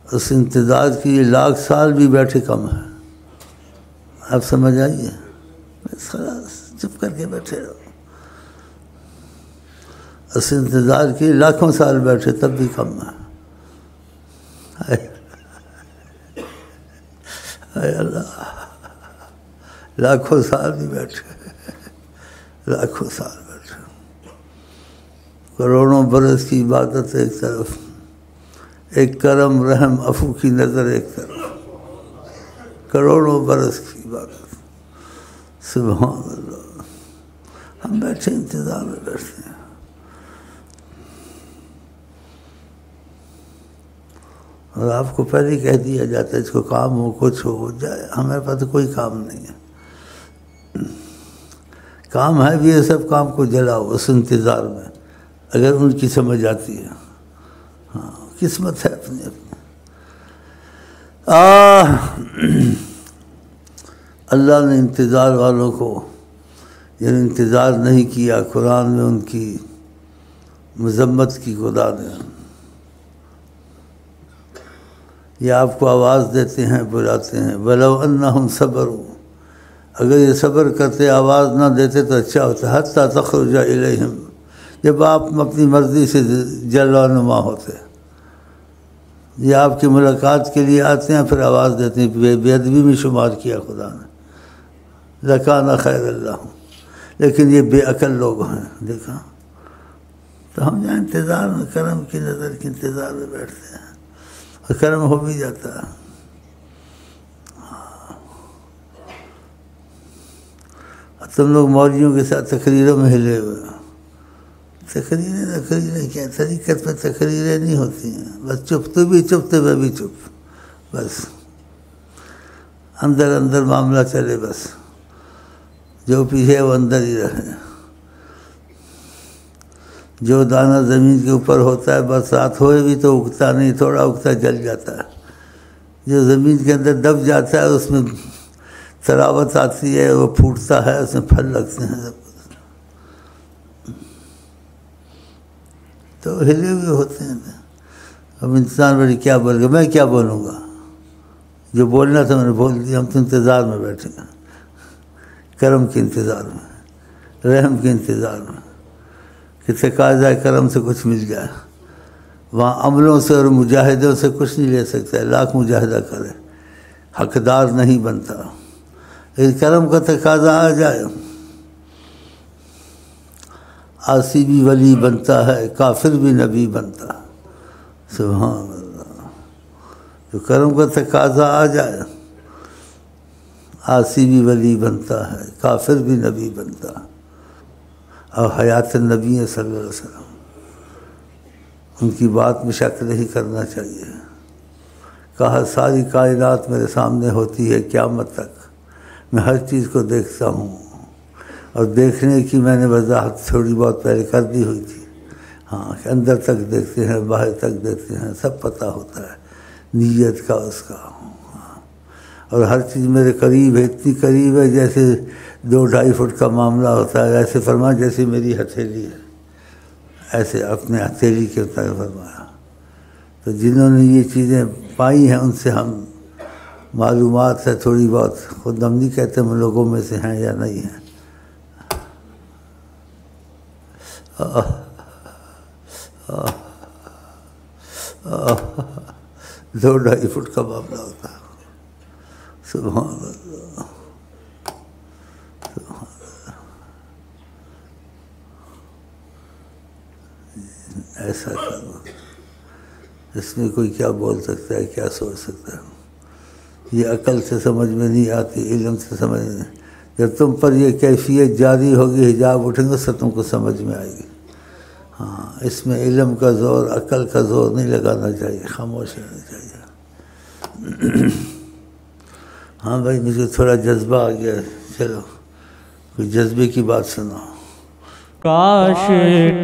اس انتظار کی 1,00,000 سال بھی بیٹھے کم ہے. آپ سمجھ آئیے؟ بس خلاص چپ کر کے بیٹھے رہو. اس انتظار کی 1,00,000 سال بیٹھے تب بھی کم ہے. اے اللہ، 1,00,000 سال بھی بیٹھے، 1,00,000 سال بیٹھے. کروڑوں برس کی عبادت ایک طرف، ایک کرم رحم عفو کی نظر ایک طرف، کروڑوں برس کی عبادت. سبحان اللہ. ہم بیٹھے انتظار میں بیٹھتے ہیں. اور آپ کو پہلے ہی کہہ دیا جاتا ہے اس کو کام ہو، کچھ ہو جائے. ہمارے پاس تو کوئی کام نہیں ہے. کام ہے بھی یہ سب کام کو جلاؤ اس انتظار میں، اگر ان کی سمجھ آتی ہے. ہاں قسمت ہے اپنی اپنی. اللہ نے انتظار والوں کو، یعنی انتظار نہیں کیا، قرآن میں ان کی مذمت کی خدا نے. یہ آپ کو آواز دیتے ہیں، بلاتے ہیں. وَلَوْ أَنَّهُمْ صَبَرُوا، اگر یہ صبر کرتے، آواز نہ دیتے تو اچھا ہوتا. حَتَّى تَخْرُجَ إِلَيْهِمْ، جب آپ اپنی مرضی سے جلوہ نما ہوتے. یہ آپ کی ملاقات کے لیے آتے ہیں، پھر آواز دیتے ہیں. بے ادبی میں شمار کیا خدا نے. لَكَانَ خَيْرًا لَّهُمْ، لیکن یہ بے عقل لوگ ہیں. دیکھا تو ہم یہاں انتظار میں، کرم کی نظر کے انتظار میں بیٹھتے ہیں، اور کرم ہو بھی جاتا ہے. تم لوگ مولویوں کے ساتھ تقریروں میں ہلے ہوئے. تقریریں کیا؟ طریقت میں تقریریں نہیں ہوتی ہیں. بس چپ، تو بھی چپ تو میں بھی چپ. بس اندر اندر معاملہ چلے. بس جو پیچھے وہ اندر ہی رہے. جو دانہ زمین کے اوپر ہوتا ہے، برسات ہوئے بھی تو اگتا نہیں، تھوڑا اگتا جل جاتا ہے. جو زمین کے اندر دب جاتا ہے اس میں تراوت آتی ہے، وہ پھوٹتا ہے، اس میں پھل لگتے ہیں. تو ہلے ہوئے ہوتے ہیں. اب انسان بڑی کیا بول گا، میں کیا بولوں گا؟ جو بولنا تھا میں نے بول دیا. ہم تو انتظار میں بیٹھے ہیں، کرم کے انتظار میں، رحم کے انتظار میں، کہ تقاضۂ کرم سے کچھ مل جائے. وہاں عملوں سے اور مجاہدوں سے کچھ نہیں لے سکتا. لاکھ مجاہدہ کرے، حقدار نہیں بنتا. لیکن کرم کا تقاضا آ جائے، عاصی بھی ولی بنتا ہے، کافر بھی نبی بنتا ہے. سبحان اللہ. جو کرم کا تقاضا آ جائے، عاصی بھی ولی بنتا ہے، کافر بھی نبی بنتا ہے. اور حیات النبی صلی اللہ علیہ وسلم، ان کی بات میں شک نہیں کرنا چاہیے. کہا ساری کائنات میرے سامنے ہوتی ہے قیامت تک، میں ہر چیز کو دیکھتا ہوں. اور دیکھنے کی میں نے وضاحت تھوڑی بہت پہلے کر دی ہوئی تھی. ہاں کہ اندر تک دیکھتے ہیں، باہر تک دیکھتے ہیں، سب پتہ ہوتا ہے نیت کا، اس کا. اور ہر چیز میرے قریب ہے، اتنی قریب ہے جیسے 2-2.5 فٹ کا معاملہ ہوتا ہے. ایسے فرمایا جیسے میری ہتھیلی ہے، ایسے اپنے ہتھیلی کے اتنا فرمایا. تو جنہوں نے یہ چیزیں پائی ہیں ان سے ہم معلومات ہے تھوڑی بہت. خود ہم نہیں کہتے ہم لوگوں میں سے ہیں یا نہیں ہیں. 2-2.5 فٹ کا معاملہ ہوتا ہے. سبحان اللہ. سبحان اللہ. ایسا کرو، اس میں کوئی کیا بول سکتا ہے، کیا سوچ سکتا ہے؟ یہ عقل سے سمجھ میں نہیں آتی، علم سے سمجھ میں. جب تم پر یہ کیفیت جاری ہوگی، حجاب اٹھیں گے، سب تم کو سمجھ میں آئے گی. ہاں اس میں علم کا زور، عقل کا زور نہیں لگانا چاہیے، خاموش رہنا چاہیے. ہاں بھائی مجھے تھوڑا جذبہ آ گیا. چلو کوئی جذبے کی بات سناؤ. کاش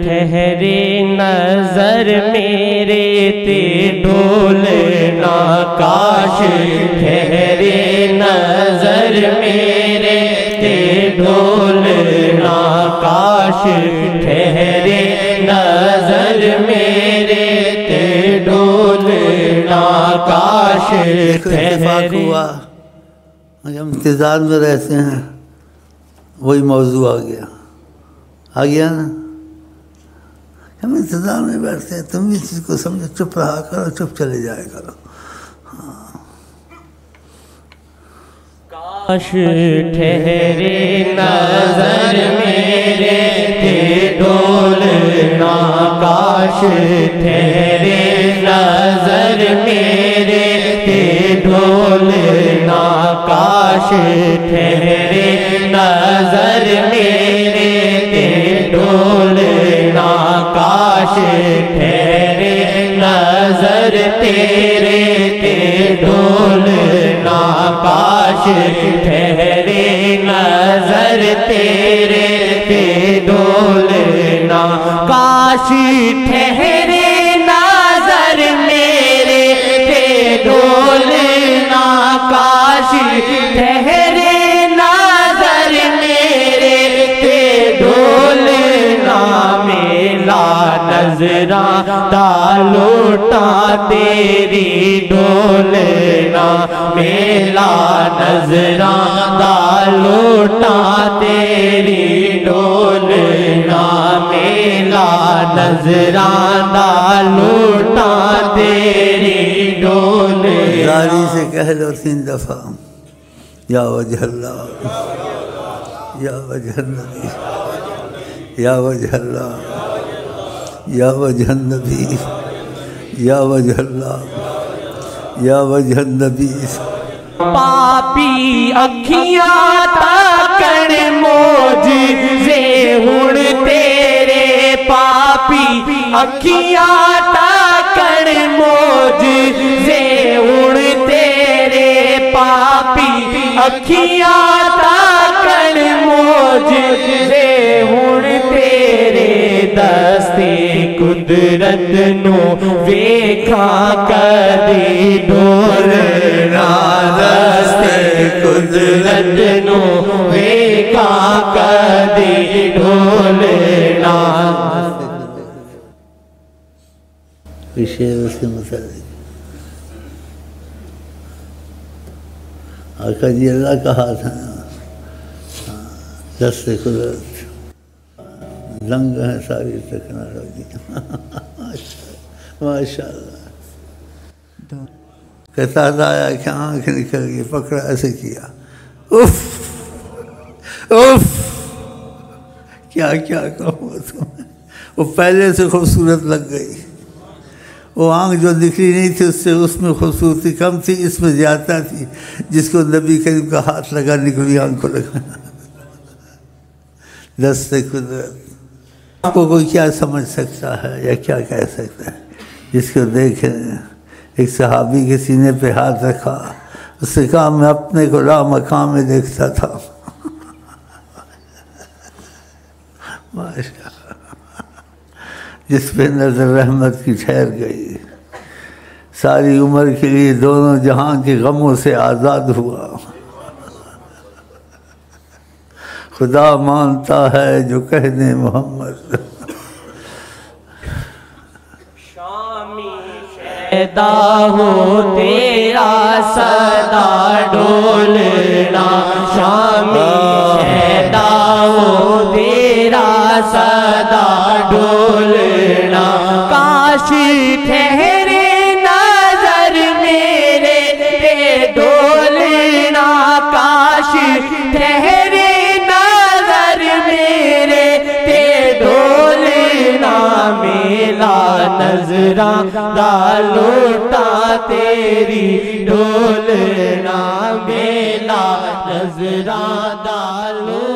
ٹھہرے نظر میرے تے ڈھولنا، کاش ٹھہرے نظر میرے تے ڈھولنا، کاش ٹھہرے نظر میرے تے ڈھولنا. کاش اتفاق ٹھہرے. ہوا ہم انتظار میں رہتے ہیں، وہی موضوع آ گیا نا. ہم انتظار میں بیٹھتے ہیں، تم اس چیز کو سمجھو، چپ رہا کرو، چپ چلے جائے کرو. کاش ٹھہرے نظر میرے تھے ڈولنا. کاش ٹھہرے نظر میرے تھے ڈولنا. کاش ٹھہرے نظر میرے تھے ڈولنا. کاش ٹھہرے نظر تیرے تھے ڈولنا. کاش ٹھہرے نظر تیرے پہ ڈولنا. کاش ٹھہرے نظر میرے پہ ڈولنا. کاش ٹھہرے نظر میرے پہ ڈولنا. میلا نظراں لوٹا تیری ڈولنا. میلا نظراں لوٹا تیری ڈولنا. میلا نظراں لوٹا تیری ڈولنا. داری سے کہہ لو 3 دفعہ، یا وجہ اللہ، یا وجہ النبی، یا وجہ اللہ، یا وجہ النبی، یا وجہ اللہ، یا وجہ النبی. پاپی اکھیاں تاکن موجزے ہن تیرے. پاپی اکھیاں تاکن موجزے ہن تیرے. پاپی اکھیاں تاکن موجزے ہن تیرے. دستے قدرت نو ویکھا کدی ڈولنا. دستے قدرت نو ویکھا کدی ڈولنا. شعر اس کے متعلق آقا جی اللہ کا ہاتھ ہے، دست قدرت. لنگ ہے ساری ٹیکنالوجی. ماشاء اللہ. کہتا آیا کہ آنکھ نکل گئی، پکڑا ایسے کیا، اف اف، کیا کیا کہوں تمہیں. وہ پہلے سے خوبصورت لگ گئی. وہ آنکھ جو نکلی نہیں تھی اس میں خوبصورتی کم تھی، اس میں زیادہ تھی. جس کو نبی کریم کا ہاتھ لگا نکلی آنکھ کو لگا. دست قدرت. آپ کو کوئی کیا سمجھ سکتا ہے یا کیا کہہ سکتا ہے؟ جس کو دیکھیں، ایک صحابی کے سینے پہ ہاتھ رکھا، اس نے کہا میں اپنے کو لامقام میں دیکھتا تھا. ماشاء اللہ. جس پہ نظر رحمت کی ٹھہر گئی، ساری عمر کے لیے دونوں جہاں کے غموں سے آزاد ہوا. خدا مانتا ہے جو کہہ دے محمد. شامی شیدا ہو تیرا صدا ڈولنا. شامی شیدا ہو تیرا صدا ڈولنا. کاش ٹھہرے نظر میرے پہ ڈولنا. کاش ٹھہرے نظراں لوٹا تیری ڈولنا. میلا نظراں لوٹا